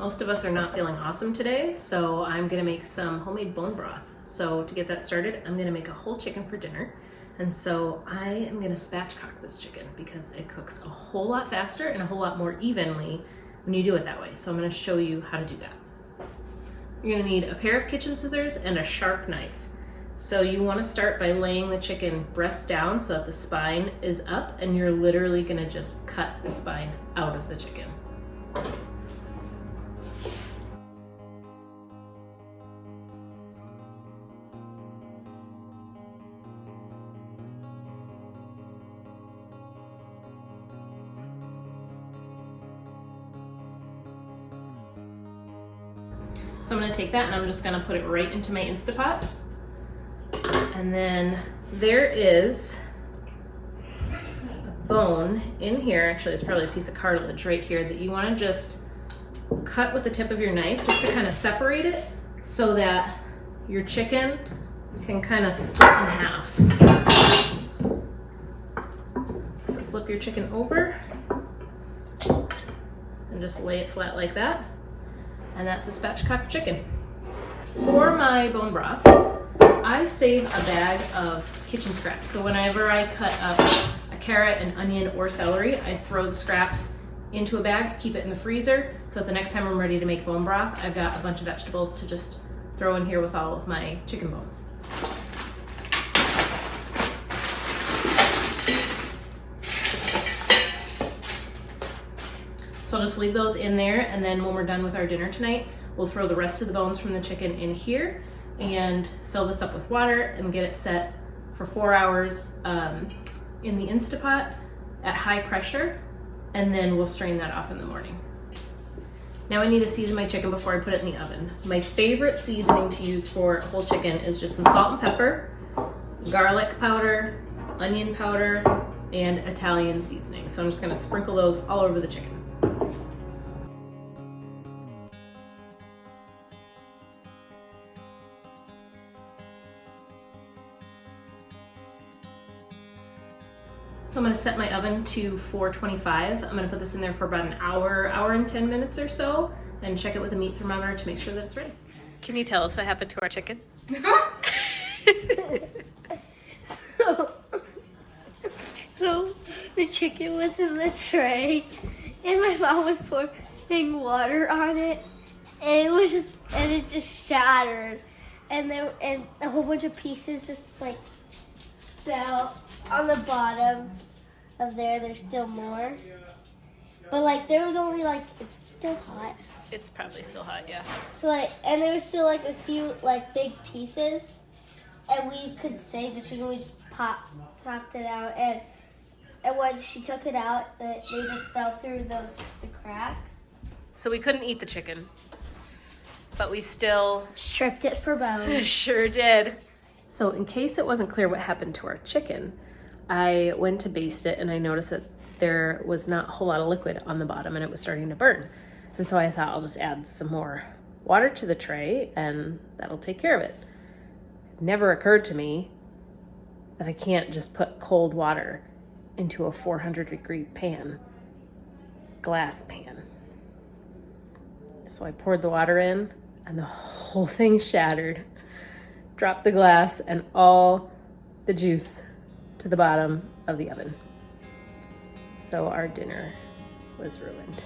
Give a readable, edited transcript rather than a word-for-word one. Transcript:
Most of us are not feeling awesome today, so I'm gonna make some homemade bone broth. So to get that started, I'm gonna make a whole chicken for dinner. And so I am gonna spatchcock this chicken because it cooks a whole lot faster and a whole lot more evenly when you do it that way. So I'm gonna show you how to do that. You're gonna need a pair of kitchen scissors and a sharp knife. So you wanna start by laying the chicken breast down so that the spine is up, and you're literally gonna just cut the spine out of the chicken. So I'm gonna take that and I'm just gonna put it right into my Instapot. And then there is a bone in here, actually it's probably a piece of cartilage right here, that you wanna just cut with the tip of your knife just to kind of separate it so that your chicken can kind of split in half. So flip your chicken over and just lay it flat like that. And that's a spatchcock chicken. For my bone broth, I save a bag of kitchen scraps. So whenever I cut up a carrot, an onion, or celery, I throw the scraps into a bag, keep it in the freezer, so that the next time I'm ready to make bone broth, I've got a bunch of vegetables to just throw in here with all of my chicken bones. So I'll just leave those in there, and then when we're done with our dinner tonight, we'll throw the rest of the bones from the chicken in here and fill this up with water and get it set for 4 hours in the Instapot at high pressure, and then we'll strain that off in the morning. Now I need to season my chicken before I put it in the oven. My favorite seasoning to use for whole chicken is just some salt and pepper, garlic powder, onion powder, and Italian seasoning. So I'm just gonna sprinkle those all over the chicken. So I'm gonna set my oven to 425. I'm gonna put this in there for about an hour, hour and 10 minutes or so, and check it with a meat thermometer to make sure that it's ready. Can you tell us what happened to our chicken? So the chicken was in the tray, and my mom was pouring water on it, and it just shattered, and a whole bunch of pieces just like fell on the bottom of there. There's still more, but like there was only like, it's still hot. It's probably still hot, yeah. So like, and there was still like a few like big pieces, and we could save the chicken. We just popped it out, and once she took it out, they just fell through the cracks. So we couldn't eat the chicken, but we still Stripped it for bones. sure did. So in case it wasn't clear what happened to our chicken, I went to baste it and I noticed that there was not a whole lot of liquid on the bottom and it was starting to burn. And so I thought I'll just add some more water to the tray and that'll take care of it. It never occurred to me that I can't just put cold water into a 400-degree pan, glass pan. So I poured the water in and the whole thing shattered. Dropped the glass and all the juice to the bottom of the oven. So our dinner was ruined.